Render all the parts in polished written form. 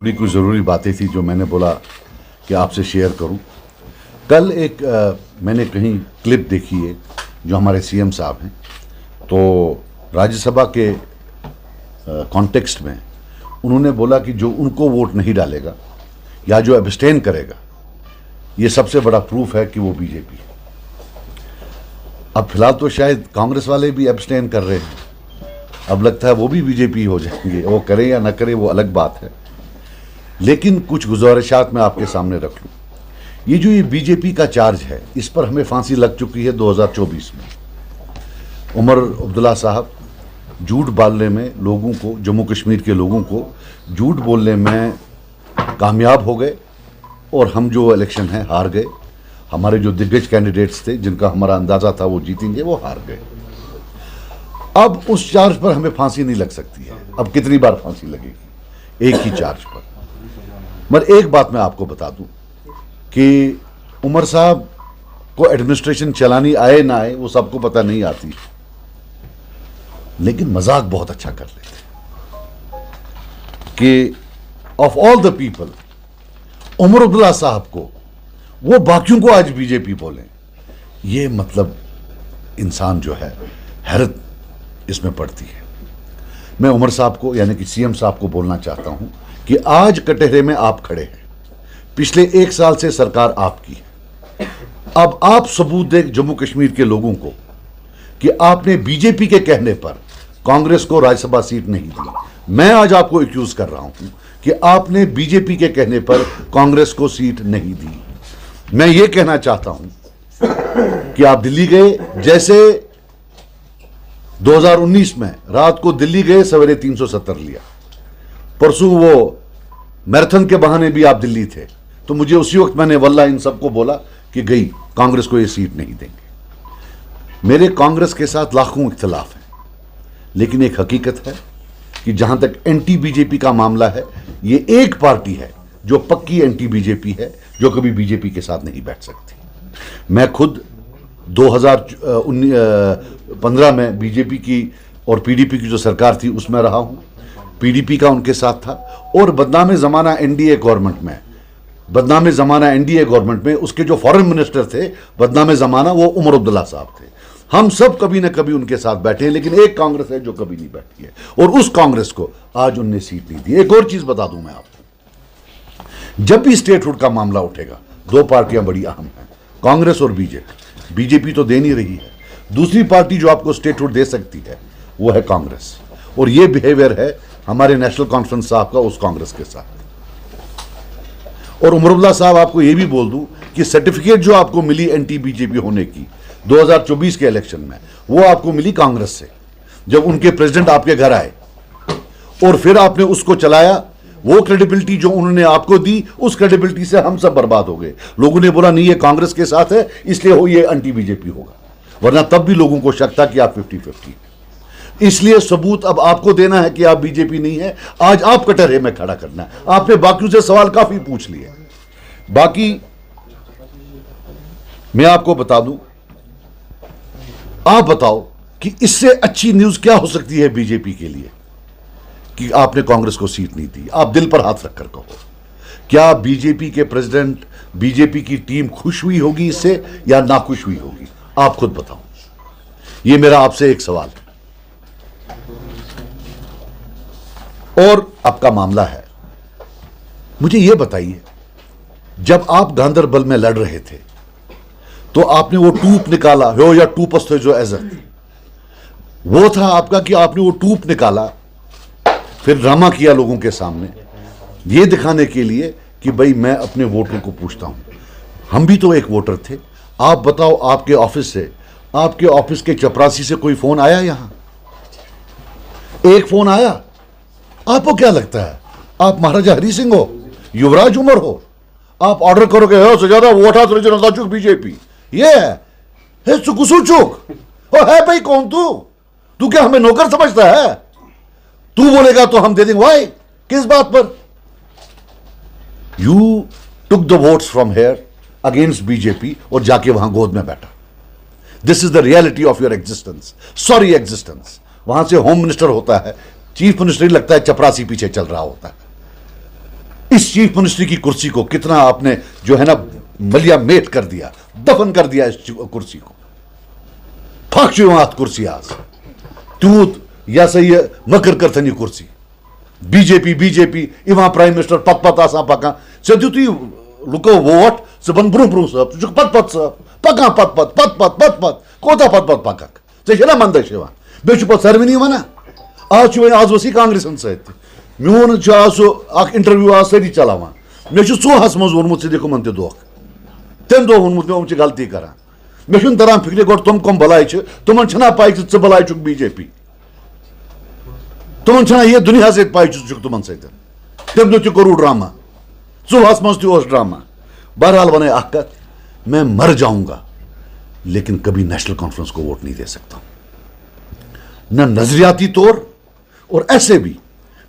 बड़ी कुछ ज़रूरी बातें थी जो मैंने बोला कि आपसे शेयर करूं। कल एक मैंने कहीं क्लिप देखी है जो हमारे सीएम साहब हैं, तो राज्यसभा के कॉन्टेक्स्ट में उन्होंने बोला कि जो उनको वोट नहीं डालेगा या जो एब्स्टेन करेगा, ये सबसे बड़ा प्रूफ है कि वो बीजेपी है। अब फिलहाल तो शायद कांग्रेस वाले भी एब्स्टेन कर रहे हैं, अब लगता है वो भी बीजेपी हो जाएंगे। वो करें या ना करें वो अलग बात है, लेकिन कुछ गुजारिशात मैं आपके सामने रख लूँ। ये बीजेपी का चार्ज है, इस पर हमें फांसी लग चुकी है 2024 में। उमर अब्दुल्ला साहब झूठ बोलने में लोगों को, जम्मू कश्मीर के लोगों को झूठ बोलने में कामयाब हो गए और हम जो इलेक्शन है हार गए। हमारे जो दिग्गज कैंडिडेट्स थे जिनका हमारा अंदाजा था वो जीतेंगे, वो हार गए। अब उस चार्ज पर हमें फांसी नहीं लग सकती है। अब कितनी बार फांसी लगेगी एक ही चार्ज पर? मगर एक बात मैं आपको बता दूं कि उमर साहब को एडमिनिस्ट्रेशन चलानी आए ना आए वो सबको पता नहीं आती, लेकिन मजाक बहुत अच्छा कर लेते कि of all the people Omar Abdullah साहब को, वो बाकियों को आज बीजेपी बोलें। ये मतलब इंसान जो है, हैरत इसमें पड़ती है। मैं उमर साहब को यानी कि सीएम साहब को बोलना चाहता हूं कि आज कटहरे में आप खड़े हैं, पिछले 1 साल से सरकार आपकी है। अब आप सबूत दें जम्मू कश्मीर के लोगों को कि आपने बीजेपी के कहने पर कांग्रेस को राज्यसभा सीट नहीं दी। मैं आज आपको एक्यूज कर रहा हूं कि आपने बीजेपी के कहने पर कांग्रेस को सीट नहीं दी। मैं ये कहना चाहता हूं कि आप दिल्ली गए, जैसे 2019 में रात को दिल्ली गए, सवेरे 370 लिया। परसों वो मैराथन के बहाने भी आप दिल्ली थे, तो मुझे उसी वक्त मैंने वल्लाह इन सबको बोला कि गई कांग्रेस को ये सीट नहीं देंगे। मेरे कांग्रेस के साथ लाखों इख्तिलाफ हैं, लेकिन एक हकीकत है कि जहां तक एंटी बीजेपी का मामला है, ये एक पार्टी है जो पक्की एंटी बीजेपी है, जो कभी बीजेपी के साथ नहीं बैठ सकती। मैं खुद 2015 में बीजेपी की और पीडीपी की जो सरकार थी उसमें रहा हूं, पीडीपी का उनके साथ था। और बदनाम ज़माना एनडीए गवर्नमेंट में उसके जो फॉरेन मिनिस्टर थे, बदनाम ज़माना, वो उमर अब्दुल्ला साहब थे। हम सब कभी ना कभी उनके साथ बैठे हैं, लेकिन एक कांग्रेस है जो कभी नहीं बैठी है, और उस कांग्रेस को आज उनने सीट नहीं दी। एक और चीज बता दूं मैं आपको, जब भी स्टेटहुड का मामला उठेगा, 2 पार्टियां बड़ी अहम हैं, कांग्रेस और बीजेपी। बीजेपी तो दे नहीं रही है, दूसरी पार्टी जो आपको स्टेटहुड दे सकती है वो है कांग्रेस। और ये बिहेवियर है हमारे नेशनल कॉन्फ्रेंस साहब का उस कांग्रेस के साथ। और उमर अब्दुल्ला साहब, आपको ये भी बोल दूं कि सर्टिफिकेट जो आपको मिली एंटी बीजेपी होने की 2024 के इलेक्शन में, वो आपको मिली कांग्रेस से। जब उनके प्रेसिडेंट आपके घर आए और फिर आपने उसको चलाया, वो क्रेडिबिलिटी जो उन्होंने आपको दी, उस क्रेडिबिलिटी से हम सब बर्बाद हो गए। लोगों ने बोला नहीं ये कांग्रेस के साथ है इसलिए हो ये एंटी बीजेपी होगा, वरना तब भी लोगों को शक था कि आप 50-50। इसलिए सबूत अब आपको देना है कि आप बीजेपी नहीं है। आज आप कटहरे में खड़ा करना है। आपने बाकियों से सवाल काफी पूछ लिए, बाकी मैं आपको बता दूं, आप बताओ कि इससे अच्छी न्यूज क्या हो सकती है बीजेपी के लिए कि आपने कांग्रेस को सीट नहीं दी। आप दिल पर हाथ रखकर कहो, क्या बीजेपी के प्रेसिडेंट, बीजेपी की टीम खुश हुई होगी इससे या नाखुश हुई होगी? आप खुद बताओ। यह मेरा आपसे एक सवाल है। और आपका मामला है, मुझे यह बताइए, जब आप गांधरबल में लड़ रहे थे तो आपने वो टूप निकाला हो या टूपस थे जो एजर, वो था आपका कि आपने वो टूप निकाला, फिर ड्रामा किया लोगों के सामने ये दिखाने के लिए कि भाई मैं अपने वोटरों को पूछता हूं। हम भी तो एक वोटर थे। आप बताओ, आपके ऑफिस से, आपके ऑफिस के चपरासी से कोई फोन आया? यहां एक फोन आया? आपको क्या लगता है आप महाराजा हरि सिंह हो, युवराज उमर हो? आप ऑर्डर करोगे हो से ज्यादा वोट हाथ चुक बीजेपी, ये है चुक है भाई। कौन तू क्या हमें नौकर समझता है? तू बोलेगा तो हम दे देंगे। वाई? किस बात पर? You took the votes from here against BJP और जाके वहां गोद में बैठा। This is the reality of your existence, sorry existence. वहां से होम मिनिस्टर होता है, चीफ मिनिस्टर ही लगता है चपरासी पीछे चल रहा होता है। इस चीफ मिनिस्ट्री की कुर्सी को कितना आपने जो है ना मलिया मेट कर दिया, दफन कर दिया इस कुर्सी को। फाक कुर्सी आज तूत या सही मकर करथन यह कुर्सी बीजेपी बीजेपी इवहां प्राइम मिनिस्टर पत पत आसान पकान ऐ दित लुको वोट बन ब्रोह ब्रोह सब पत पत सब पकान पत पत पत पत पत पत कोता पत पत पकक ऐ मंदश बे पे सरवनी वन आज आज वसी कांग्रेस सत मोन आज सह इंटरव्यू आज सारी चलावान मे चूहस मज वोनमुत दिखुमन दोख तम दो वोनमुत मे गलती करान मे तरान फिक्र गो तुम कम बलाय तुमन पाई च बलाय बीजेपी तुमन यह दुनिया सत पाई तुमन सत तम दो करू ड्रामा सुबह मज ड्रामा। बहरहाल वन कत मैं मर जाऊंगा लेकिन कभी नेशनल कॉन्फ्रेंस को वोट नहीं दे सकता न नजरियाती तौर और ऐसे भी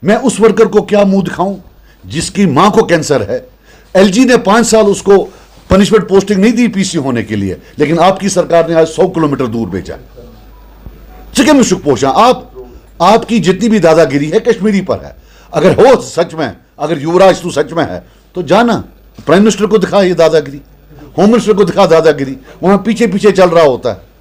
मैं उस वर्कर को क्या मुंह दिखाऊं जिसकी मां को कैंसर है। एलजी ने 5 साल उसको पनिशमेंट पोस्टिंग नहीं दी पीसी होने के लिए, लेकिन आपकी सरकार ने आज 100 किलोमीटर दूर भेजा। चिके में शुक पोषा आपकी जितनी भी दादागिरी है कश्मीरी पर है। अगर हो सच में, अगर युवराज तू सच में है तो जाना प्राइम मिनिस्टर को दिखा ये दादागिरी, होम मिनिस्टर को दिखा दादागिरी, वहां पीछे पीछे चल रहा होता है।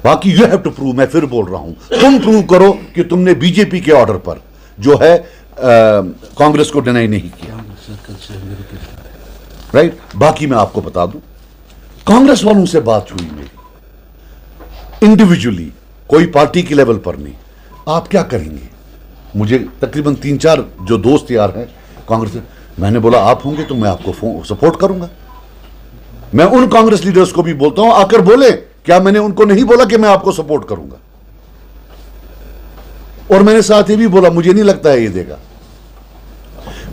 बाकी यू हैव टू प्रूव, मैं फिर बोल रहा हूं, तुम प्रूव करो कि तुमने बीजेपी के ऑर्डर पर जो है कांग्रेस को डिनाई नहीं किया, राइट। बाकी मैं आपको बता दूं, कांग्रेस वालों से बात हुई मेरी इंडिविजुअली, कोई पार्टी के लेवल पर नहीं। आप क्या करेंगे? मुझे तकरीबन 3-4 जो दोस्त यार हैं कांग्रेस, मैंने बोला आप होंगे तो मैं आपको सपोर्ट करूंगा। मैं उन कांग्रेस लीडर्स को भी बोलता हूं, आकर बोले, क्या मैंने उनको नहीं बोला कि मैं आपको सपोर्ट करूंगा? और मैंने साथ ये भी बोला मुझे नहीं लगता है ये देगा,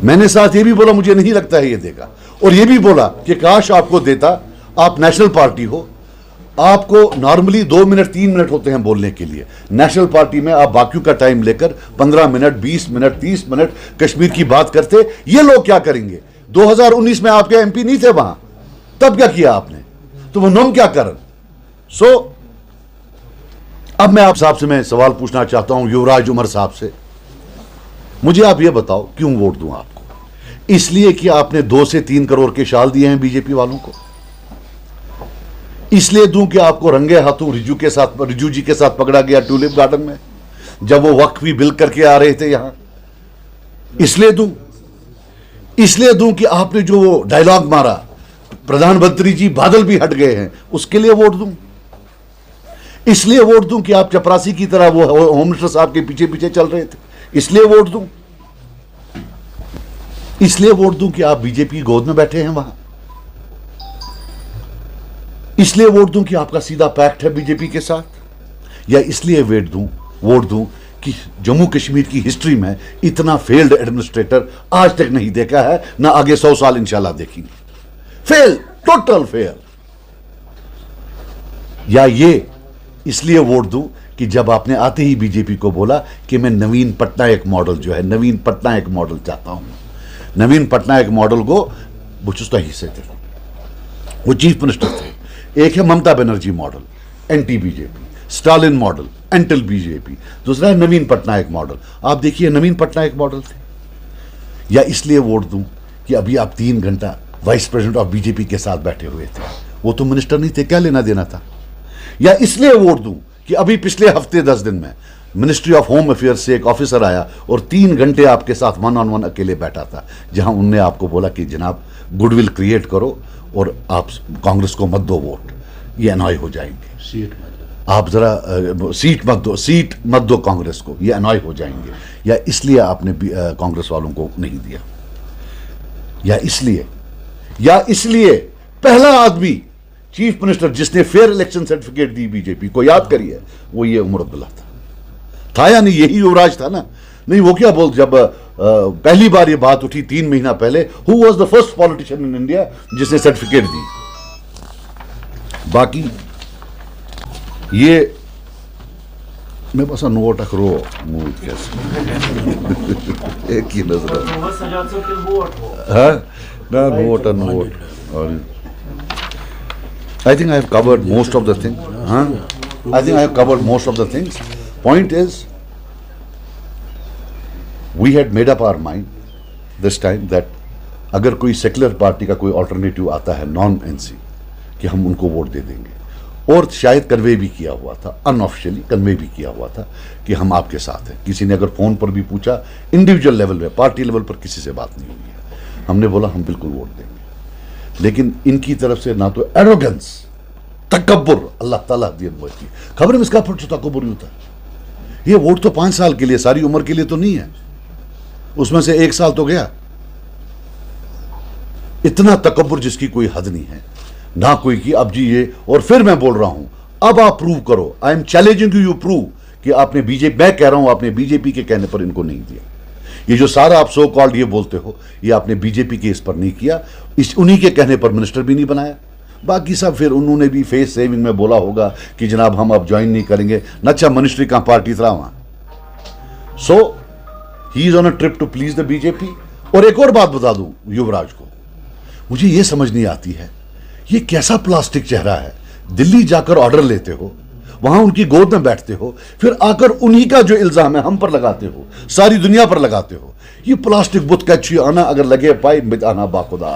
मैंने साथ ये भी बोला मुझे नहीं लगता है ये देगा, और ये भी बोला कि काश आपको देता, आप नेशनल पार्टी हो, आपको नॉर्मली 2 मिनट 3 मिनट होते हैं बोलने के लिए, नेशनल पार्टी में आप बाकियों का टाइम लेकर 15 मिनट 20 मिनट 30 मिनट कश्मीर की बात करते। ये लोग क्या करेंगे? 2019 में आपके एमपी नहीं थे वहां, तब क्या किया आपने? तो वो नोम क्या कर। अब मैं आप साहब से मैं सवाल पूछना चाहता हूं, युवराज उमर साहब से, मुझे आप ये बताओ क्यों वोट दूं आपको? इसलिए कि आपने 2 से 3 करोड़ के शाल दिए हैं बीजेपी वालों को? इसलिए दूं कि आपको रंगे हाथों रिजू जी के साथ पकड़ा गया ट्यूलिप गार्डन में जब वो वक्फ भी बिल करके आ रहे थे यहां? इसलिए दूं कि आपने जो वो डायलॉग मारा, प्रधानमंत्री जी बादल भी हट गए हैं, उसके लिए वोट दूं? इसलिए वोट दूं कि आप चपरासी की तरह वो होम मिनिस्टर साहब के पीछे पीछे चल रहे थे, इसलिए वोट दूं? इसलिए वोट दूं कि आप बीजेपी की गोद में बैठे हैं वहां? इसलिए वोट दूं कि आपका सीधा पैक्ट है बीजेपी के साथ? या इसलिए वोट दूं कि जम्मू कश्मीर की हिस्ट्री में इतना फेल्ड एडमिनिस्ट्रेटर आज तक नहीं देखा है, ना आगे 100 साल इंशाल्लाह देखेंगे। Fail, total fail. या ये इसलिए वोट दूं कि जब आपने आते ही बीजेपी को बोला कि मैं नवीन पटनायक मॉडल जो है, नवीन पटनायक मॉडल चाहता हूं, नवीन पटनायक मॉडल को बुचुस्ता हिस्से थे, वो चीफ मिनिस्टर थे। एक है Mamata Banerjee model, anti BJP, Stalin model, anti BJP, दूसरा है नवीन पटनायक मॉडल। आप देखिए नवीन पटनायक मॉडल थे। या इसलिए वोट दूं कि अभी आप 3 घंटा वाइस प्रेसिडेंट ऑफ बीजेपी के साथ बैठे हुए थे, वो तो मिनिस्टर नहीं थे, क्या लेना देना था? या इसलिए वोट दूं कि अभी पिछले हफ्ते 10 दिन में मिनिस्ट्री ऑफ होम अफेयर्स से एक ऑफिसर आया और 3 घंटे आपके साथ 1-on-1 अकेले बैठा था, जहां उनने आपको बोला कि जनाब गुडविल क्रिएट करो और आप कांग्रेस को मत दो वोट, ये अनॉय हो जाएंगे, आप जरा सीट मत दो कांग्रेस को, ये अनॉय हो जाएंगे। या इसलिए आपने कांग्रेस वालों को नहीं दिया? या इसलिए पहला आदमी चीफ मिनिस्टर जिसने फेयर इलेक्शन सर्टिफिकेट दी बीजेपी को, याद करिए, वो ये उमर अब्दुल्ला था या नहीं? यही युवराज था ना? नहीं, वो क्या बोल, जब पहली बार ये बात उठी 3 महीना पहले, who was the first politician in India जिसने सर्टिफिकेट दी? बाकी ये मैं बस नोट रो मूड कैसे एक ही नजर ना नोट और I think I have covered most of the things. I think I have covered most of the things. Point is, we had made up our mind this time that अगर कोई secular party का कोई alternative आता है non NC कि हम उनको vote दे देंगे, और शायद कन्वे भी किया हुआ था, अनऑफिशियली कन्वे भी किया हुआ था कि हम आपके साथ हैं। किसी ने अगर फ़ोन पर भी पूछा, इंडिविजुअल लेवल पे, पार्टी लेवल पर किसी से बात नहीं हुई है। हमने बोला हम बिल्कुल वोट देंगे। लेकिन इनकी तरफ से ना तो एरोगेंस, तकब्बुर, अल्लाह ताला दिए की खबर में इसका तकब्बुर होता है। ये वोट तो 5 साल के लिए, सारी उम्र के लिए तो नहीं है, उसमें से 1 साल तो गया। इतना तकब्बुर जिसकी कोई हद नहीं है, ना कोई कि अब जी ये, और फिर मैं बोल रहा हूं अब आप प्रूव करो, I am challenging you prove कि आपने बीजेपी, मैं कह रहा हूं आपने बीजेपी के कहने पर इनको नहीं दिया। ये जो सारा आप सो कॉल्ड ये बोलते हो, ये आपने बीजेपी के इस पर नहीं किया, इस उन्हीं के कहने पर मिनिस्टर भी नहीं बनाया। बाकी सब फिर उन्होंने भी फेस सेविंग में बोला होगा कि जनाब हम अब ज्वाइन नहीं करेंगे, नच्छा मिनिस्ट्री कहां पार्टी था वहां। So he is on a trip to please the BJP. और एक और बात बता दूं युवराज को, मुझे ये समझ नहीं आती है ये कैसा प्लास्टिक चेहरा है। दिल्ली जाकर ऑर्डर लेते हो, वहां उनकी गोद में बैठते हो, फिर आकर उन्हीं का जो इल्जाम है हम पर लगाते हो, सारी दुनिया पर लगाते हो। ये प्लास्टिक बुत कच्ची आना अगर लगे पाई मित आना बाखुदा,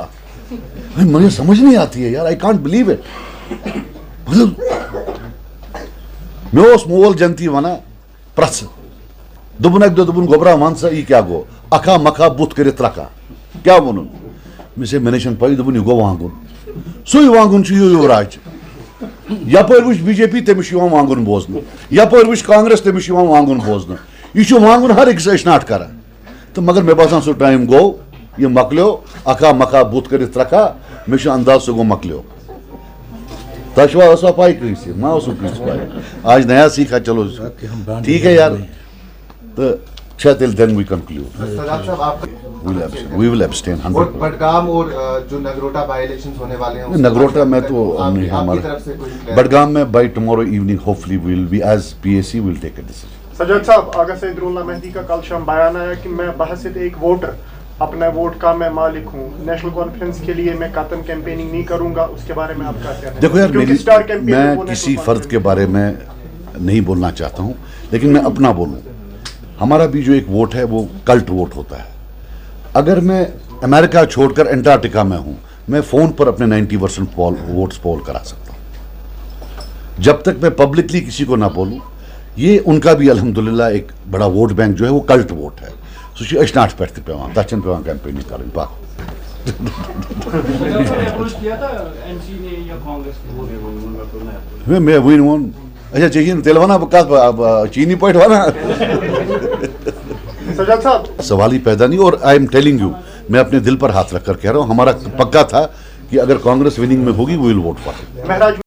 मुझे समझ नहीं आती है यार, आई कांट बिलीव इट। मतलब मैं उस मोल जनती वना प्रस दुबन दुबन गोबरा वन सा क्या गो अखा मखा बुत कर त्रका क्या वन मे मैंने पी दुबन यह गो वांगुन सू वांगुन युवराज। यपर वुच बीजेपी तमिश वांगुन बोजन, यपर वुच कांग्रेस तमिश वांगुन बोजन, यह वांगुन हर अकिस नट कर। तो मगर मे बासान सो टाइम गो, यह मकलो अखा मखा बुत कर त्रका, मे अंदाज सो गो मकलो। तशवा पाई कहीं मा पाई, आज नया सीखा, चलो ठीक है यार। तो then we conclude. We will abstain 100%. Budgam और जो नगरोटा बाई इलेक्शंस होने वाले हैं, नगरोटा में तो हमारा बडगाम में by tomorrow evening hopefully we will be as PAC will take a decision. Sajjad साहब, आगा सईदुल्लाह मेहदी का कल शाम बयान आया कि मैं बहसियत एक वोटर अपने वोट का मैं मालिक हूँ, नेशनल कॉन्फ्रेंस के लिए मैं कतन कैंपेनिंग नहीं करूंगा। उसके बारे में आप क्या कहते हैं? देखो यार, मैं किसी फर्द के बारे में नहीं बोलना चाहता हूँ, लेकिन मैं अपना बोलूँ। हमारा भी जो एक वोट है वो कल्ट वोट होता है। अगर मैं अमेरिका छोड़कर अंटार्कटिका में हूं, मैं फोन पर अपने 90% वोट्स पोल करा सकता हूं। जब तक मैं पब्लिकली किसी को ना बोलूं, ये उनका भी अल्हम्दुलिल्लाह एक बड़ा वोट बैंक जो है वो कल्ट वोट है। सो अशनाट पे पेवान तचन पेवान कैंपेनिंग करें पा मैं वही वन अच्छा चाहिए तेल वना चीनी पॉइंट वना सवाल ही पैदा नहीं। और आई एम टेलिंग यू, मैं अपने दिल पर हाथ रखकर कह रहा हूं, हमारा पक्का था कि अगर कांग्रेस विनिंग में होगी वी विल वोट फॉर।